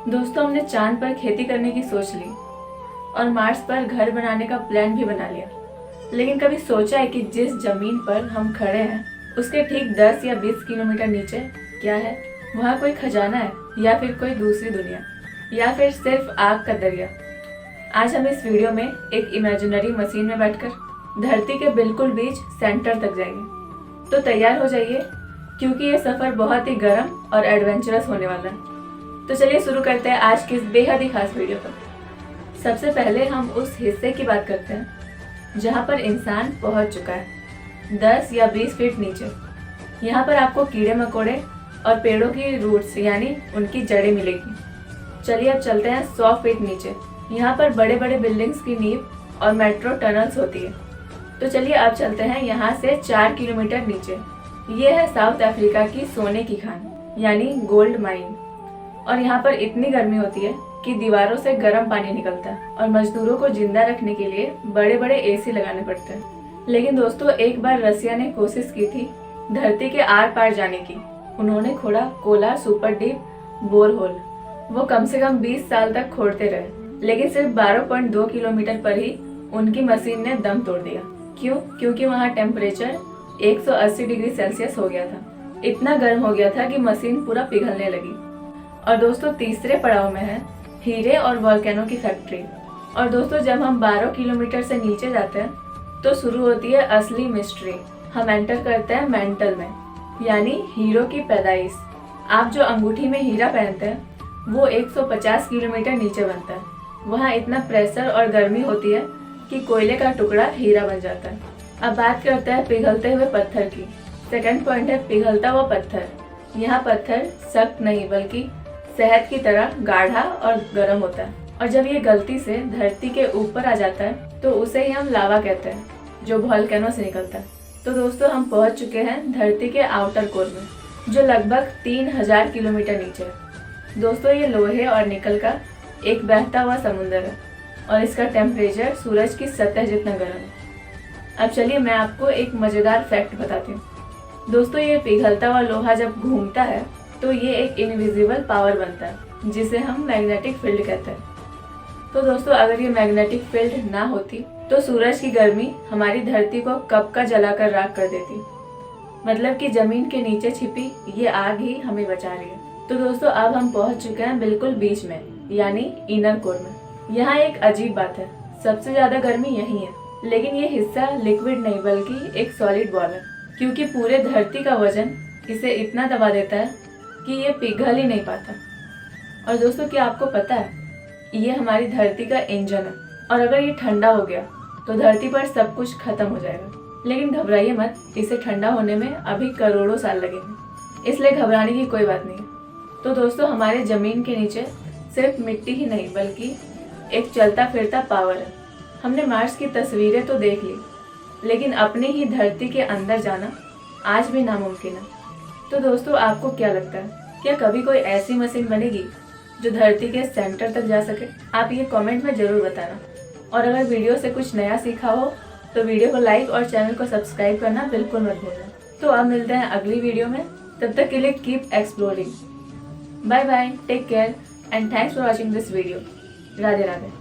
दोस्तों, हमने चांद पर खेती करने की सोच ली और मार्स पर घर बनाने का प्लान भी बना लिया। लेकिन कभी सोचा है कि जिस जमीन पर हम खड़े हैं उसके ठीक 10 या 20 किलोमीटर नीचे क्या है? वहाँ कोई खजाना है, या फिर कोई दूसरी दुनिया, या फिर सिर्फ आग का दरिया? आज हम इस वीडियो में एक इमेजिनरी मशीन में बैठकर धरती के बिल्कुल बीच सेंटर तक जाएंगे। तो तैयार हो जाइए, क्योंकि ये सफर बहुत ही गर्म और एडवेंचरस होने वाला है। तो चलिए शुरू करते हैं आज की इस बेहद ही खास वीडियो को। सबसे पहले हम उस हिस्से की बात करते हैं जहाँ पर इंसान पहुँच चुका है, 10 या 20 फीट नीचे। यहाँ पर आपको कीड़े मकोड़े और पेड़ों की रूट्स यानी उनकी जड़ें मिलेगी। चलिए अब चलते हैं 100 फीट नीचे। यहाँ पर बड़े बड़े बिल्डिंग्स की नींव और मेट्रो टनल्स होती है। तो चलिए अब चलते हैं यहाँ से 4 किलोमीटर नीचे। ये है साउथ अफ्रीका की सोने की खान यानी गोल्ड माइन। और यहाँ पर इतनी गर्मी होती है कि दीवारों से गर्म पानी निकलता है और मजदूरों को जिंदा रखने के लिए बड़े बड़े एसी लगाने पड़ते हैं। लेकिन दोस्तों, एक बार रसिया ने कोशिश की थी धरती के आर पार जाने की। उन्होंने खोदा कोला सुपर डीप बोरहोल। वो कम से कम 20 साल तक खोदते रहे, लेकिन सिर्फ 12.2 किलोमीटर पर ही उनकी मशीन ने दम तोड़ दिया। क्यों? क्योंकि वहाँ टेम्परेचर 180 डिग्री सेल्सियस हो गया था। इतना गर्म हो गया था कि मशीन पूरा पिघलने लगी। और दोस्तों, तीसरे पड़ाव में है हीरे और वोल्केनो की फैक्ट्री। और दोस्तों, जब हम 12 किलोमीटर से नीचे जाते हैं तो शुरू होती है असली मिस्ट्री। हम एंटर करते हैं मेंटल में, यानी हीरो की पैदाइश। आप जो अंगूठी में हीरा पहनते हैं वो 150 किलोमीटर नीचे बनता है। वहाँ इतना प्रेशर और गर्मी होती है कि कोयले का टुकड़ा हीरा बन जाता है। अब बात करते हैं पिघलते हुए पत्थर की। सेकंड पॉइंट है पिघलता हुआ पत्थर। यहाँ पत्थर सख्त नहीं बल्कि शहद की तरह गाढ़ा और गर्म होता है। और जब ये गलती से धरती के ऊपर आ जाता है तो उसे ही हम लावा कहते हैं, जो वोल्केनो से निकलता है। तो दोस्तों, हम पहुंच चुके हैं धरती के आउटर कोर में, जो लगभग 3000 किलोमीटर नीचे है। दोस्तों, ये लोहे और निकल का एक बहता हुआ समुद्र है और इसका टेम्परेचर सूरज की सतह जितना गर्म है। अब चलिए मैं आपको एक मजेदार फैक्ट बताती हूँ। दोस्तों, ये पिघलता हुआ लोहा जब घूमता है तो ये एक इनविजिबल पावर बनता है, जिसे हम मैग्नेटिक फील्ड कहते हैं। तो दोस्तों, अगर ये मैग्नेटिक फील्ड ना होती तो सूरज की गर्मी हमारी धरती को कब का जलाकर राख कर देती। मतलब कि जमीन के नीचे छिपी ये आग ही हमें बचा रही है। तो दोस्तों, अब हम पहुंच चुके हैं बिल्कुल बीच में, यानी इनर कोर में। यहाँ एक अजीब बात है, सबसे ज्यादा गर्मी यही है। लेकिन ये हिस्सा लिक्विड नहीं बल्कि एक सॉलिड बॉल है, क्योंकि पूरे धरती का वजन इसे इतना दबा देता है कि ये पिघल ही नहीं पाता। और दोस्तों, क्या आपको पता है, ये हमारी धरती का इंजन है और अगर ये ठंडा हो गया तो धरती पर सब कुछ खत्म हो जाएगा। लेकिन घबराइए मत, इसे ठंडा होने में अभी करोड़ों साल लगेंगे, इसलिए घबराने की कोई बात नहीं है। तो दोस्तों, हमारे जमीन के नीचे सिर्फ मिट्टी ही नहीं बल्कि एक चलता फिरता पावर है। हमने मार्स की तस्वीरें तो देख ली, लेकिन अपनी ही धरती के अंदर जाना आज भी नामुमकिन है। तो दोस्तों, आपको क्या लगता है, क्या कभी कोई ऐसी मशीन बनेगी जो धरती के सेंटर तक जा सके? आप ये कमेंट में जरूर बताना। और अगर वीडियो से कुछ नया सीखा हो तो वीडियो को लाइक और चैनल को सब्सक्राइब करना बिल्कुल मत भूलना। तो अब मिलते हैं अगली वीडियो में, तब तक के लिए keep exploring. Bye bye, take care and thanks for watching this video. Radhe Radhe.